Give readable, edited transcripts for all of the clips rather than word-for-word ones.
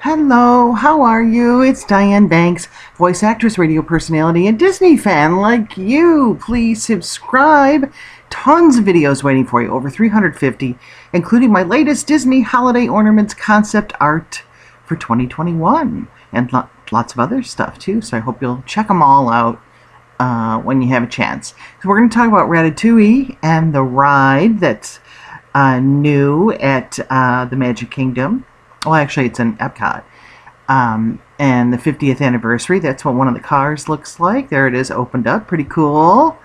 Hello, how are you? It's Diane Banks, voice actress, radio personality, and Disney fan like you. Please subscribe. Tons of videos waiting for you, over 350, including my latest Disney holiday ornaments concept art for 2021, and lots of other stuff too, so I hope you'll check them all out when you have a chance. So we're going to talk about Ratatouille and the ride that's new at the Magic Kingdom. Well, actually, it's in Epcot. And the 50th anniversary, that's what one of the cars looks like. There it is, opened up. Pretty cool.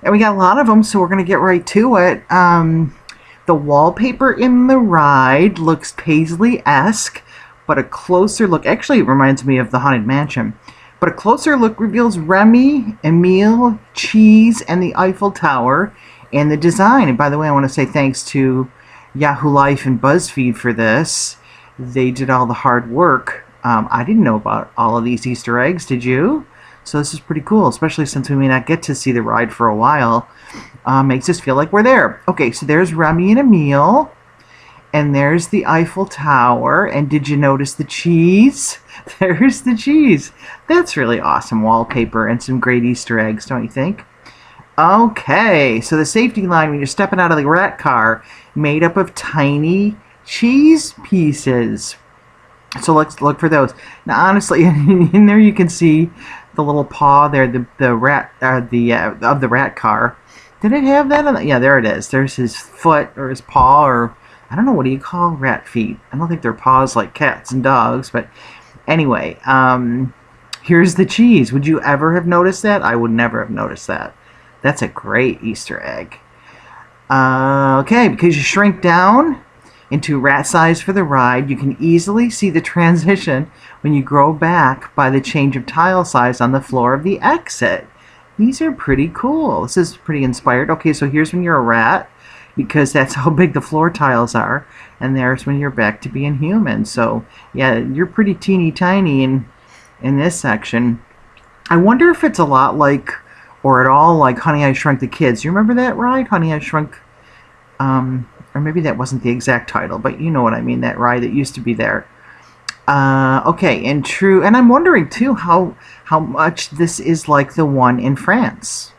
And we got a lot of them, so we're going to get right to it. The wallpaper in the ride looks Paisley-esque, but a closer look... Actually, it reminds me of the Haunted Mansion. But a closer look reveals Remy, Emile, Cheese, and the Eiffel Tower, and the design. And by the way, I want to say thanks to Yahoo Life and BuzzFeed for this. They did all the hard work. I didn't know about all of these Easter eggs, did you? So this is pretty cool, especially since we may not get to see the ride for a while. Makes us feel like we're there. Okay, so there's Remy and Emile. And there's the Eiffel Tower. And did you notice the cheese? There's the cheese. That's really awesome wallpaper and some great Easter eggs, don't you think? Okay, so the safety line when you're stepping out of the rat car, made up of tiny cheese pieces. So let's look for those. Now, honestly, in there you can see the little paw there, the rat, of the rat car. Did it have that? Yeah, there it is. There's his foot or his paw, or I don't know, what do you call rat feet? I don't think they're paws like cats and dogs, but anyway, here's the cheese. Would you ever have noticed that? I would never have noticed that. That's a great Easter egg. Okay, because you shrink down into rat size for the ride, you can easily see the transition when you grow back by the change of tile size on the floor of the exit. These are pretty cool. This is pretty inspired. Okay, so here's when you're a rat, because that's how big the floor tiles are, and there's when you're back to being human. So yeah, you're pretty teeny tiny in this section. I wonder if it's a lot like, or at all like, Honey, I Shrunk the Kids. You remember that ride, Honey, I Shrunk? Or maybe that wasn't the exact title, but you know what I mean, that ride that used to be there. Okay, and I'm wondering too how much this is like the one in France.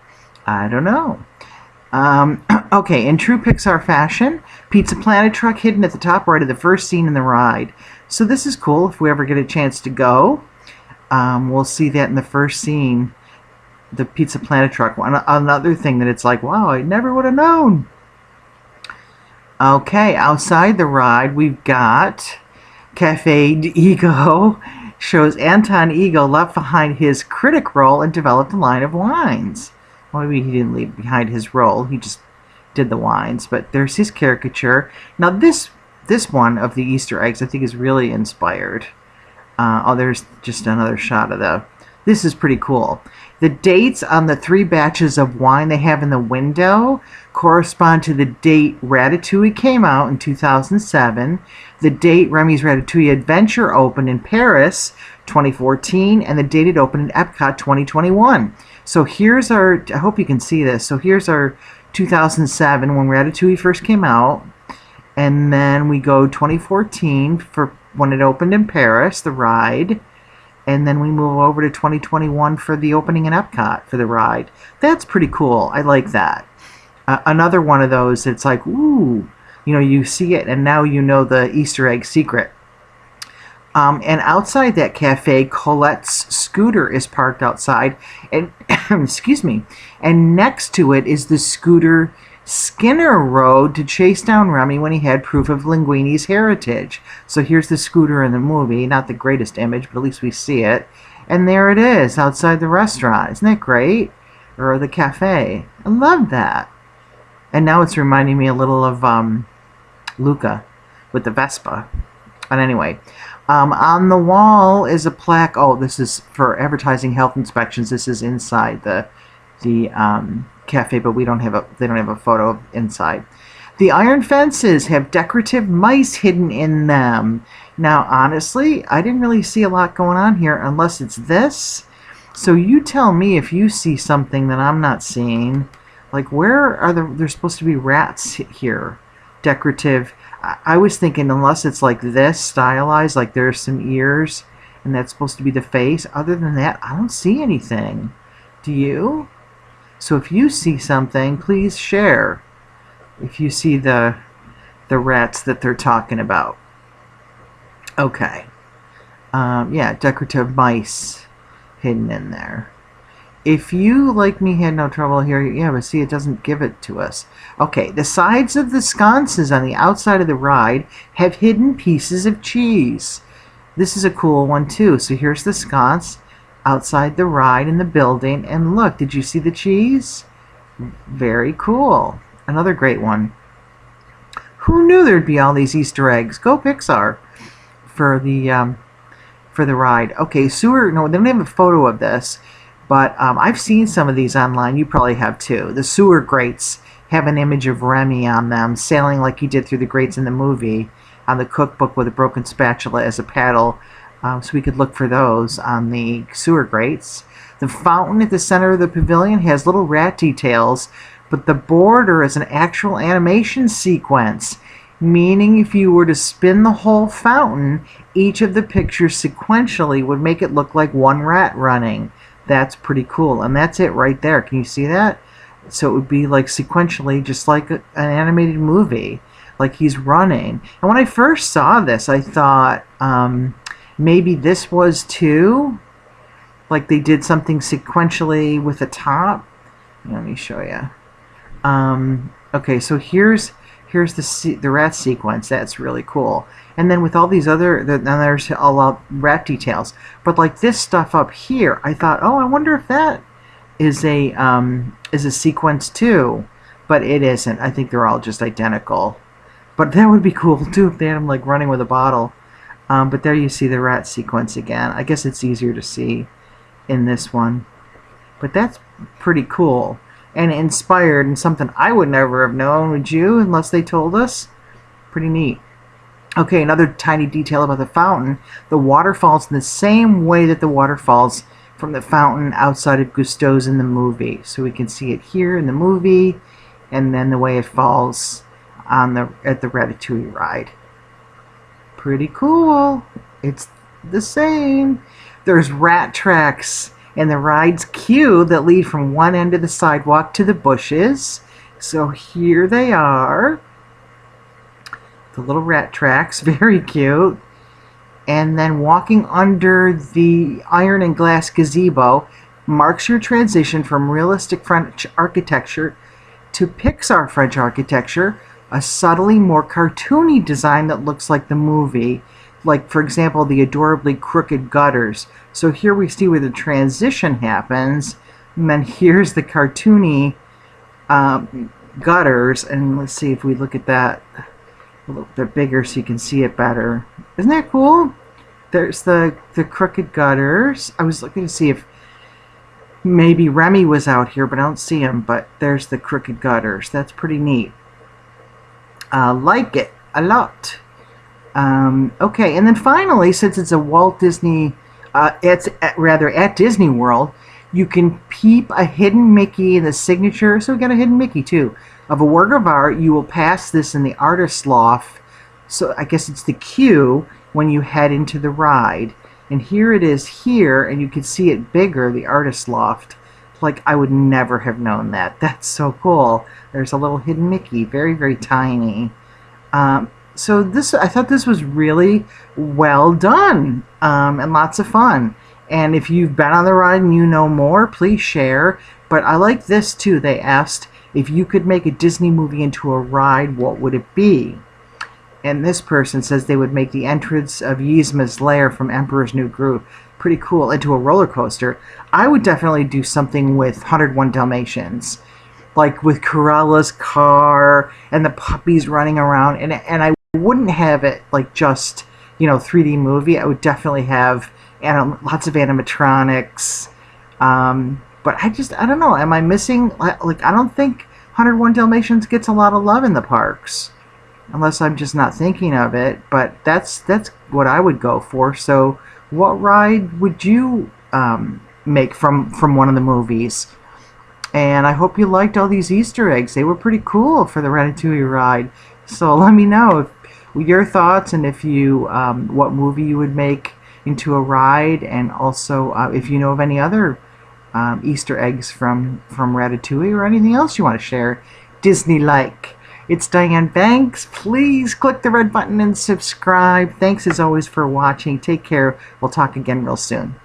I don't know. Okay, in true Pixar fashion, Pizza Planet truck hidden at the top right of the first scene in the ride. So this is cool if we ever get a chance to go. We'll see that in the first scene, the Pizza Planet truck. Another thing that it's like, wow, I never would have known. Okay, outside the ride, we've got Cafe d'Ego. Shows Anton Ego left behind his critic role and developed a line of wines. Well, maybe he didn't leave behind his role. He just did the wines. But there's his caricature. Now, this one of the Easter eggs, I think, is really inspired. Oh, there's just another shot of the... This is pretty cool. The dates on the 3 batches of wine they have in the window correspond to the date Ratatouille came out in 2007, the date Remy's Ratatouille Adventure opened in Paris, 2014, and the date it opened in Epcot, 2021. So here's our, I hope you can see this, so here's our 2007 when Ratatouille first came out, and then we go 2014 for when it opened in Paris, the ride, and then we move over to 2021 for the opening in Epcot for the ride. That's pretty cool. I like that. Another one of those, it's like, ooh, you know, you see it and now you know the Easter egg secret. And outside that cafe, Colette's scooter is parked outside, and excuse me, and next to it is the scooter Skinner rode to chase down Remy when he had proof of Linguini's heritage. So here's the scooter in the movie, not the greatest image, but at least we see it. And there it is, outside the restaurant. Isn't that great? Or the cafe. I love that. And now it's reminding me a little of Luca with the Vespa. But anyway, on the wall is a plaque. Oh, this is for advertising health inspections. This is inside the cafe, but they don't have a photo of inside. The iron fences have decorative mice hidden in them. Now, honestly, I didn't really see a lot going on here unless it's this. So you tell me if you see something that I'm not seeing. Like, where are there's supposed to be rats here? Decorative. I was thinking unless it's like this, stylized, like there's some ears, and that's supposed to be the face. Other than that, I don't see anything. Do you? So if you see something, please share. If you see the rats that they're talking about. Okay. Yeah, decorative mice hidden in there. If you, like me, had no trouble here, yeah, but see, it doesn't give it to us. Okay, the sides of the sconces on the outside of the ride have hidden pieces of cheese. This is a cool one, too. So here's the sconce outside the ride in the building. And look, did you see the cheese? Very cool. Another great one. Who knew there'd be all these Easter eggs? Go Pixar for the ride. Okay, sewer, no, they don't have a photo of this. But I've seen some of these online. You probably have too. The sewer grates have an image of Remy on them, sailing like he did through the grates in the movie, on the cookbook with a broken spatula as a paddle. So we could look for those on the sewer grates. The fountain at the center of the pavilion has little rat details, but the border is an actual animation sequence, meaning if you were to spin the whole fountain, each of the pictures sequentially would make it look like one rat running. That's pretty cool. And that's it right there. Can you see that? So it would be like sequentially, just like an animated movie, like he's running. And when I first saw this, I thought maybe this was too, like they did something sequentially with the top. Let me show you. Okay, so here's the rat sequence. That's really cool. And then with all these other, then there's a lot rat details. But like this stuff up here, I thought, oh, I wonder if that is a sequence too. But it isn't. I think they're all just identical. But that would be cool too if they had them like running with a bottle. But there you see the rat sequence again. I guess it's easier to see in this one. But that's pretty cool. And inspired and something I would never have known, would you, unless they told us? Pretty neat. Okay, another tiny detail about the fountain. The water falls in the same way that the water falls from the fountain outside of Gusteau's in the movie. So we can see it here in the movie, and then the way it falls at the Ratatouille ride. Pretty cool. It's the same. There's rat tracks in the ride's queue that lead from one end of the sidewalk to the bushes. So here they are. The little rat tracks, very cute. And then walking under the iron and glass gazebo marks your transition from realistic French architecture to Pixar French architecture, a subtly more cartoony design that looks like the movie. Like, for example, the adorably crooked gutters. So here we see where the transition happens, and then here's the cartoony gutters. And let's see if we look at that a little bit bigger so you can see it better. Isn't that cool? There's the crooked gutters. I was looking to see if maybe Remy was out here, but I don't see him. But there's the crooked gutters. That's pretty neat. Like it a lot. Okay, and then finally, since it's a Walt Disney, at Disney World, you can peep a hidden Mickey in the signature. So we got a hidden Mickey too of a work of art. You will pass this in the artist's loft. So I guess it's the queue when you head into the ride. And here it is here, and you can see it bigger, the artist's loft. Like, I would never have known that. That's so cool. There's a little hidden Mickey, very, very tiny. So I thought this was really well done, and lots of fun. And if you've been on the ride and you know more, please share. But I like this too. They asked if you could make a Disney movie into a ride, what would it be? And this person says they would make the entrance of Yzma's lair from Emperor's New Groove, pretty cool, into a roller coaster. I would definitely do something with 101 Dalmatians, like with Corella's car and the puppies running around. And I wouldn't have it like just, 3D movie. I would definitely have lots of animatronics. But I don't know. Am I missing? Like, I don't think 101 Dalmatians gets a lot of love in the parks, unless I'm just not thinking of it. But that's what I would go for. So, what ride would you make from one of the movies? And I hope you liked all these Easter eggs. They were pretty cool for the Ratatouille ride. So let me know your thoughts, and if you what movie you would make into a ride, and also if you know of any other Easter eggs from Ratatouille or anything else you want to share Disney-like. It's Diane Banks. Please click the red button and subscribe. Thanks as always for watching. Take care. We'll talk again real soon.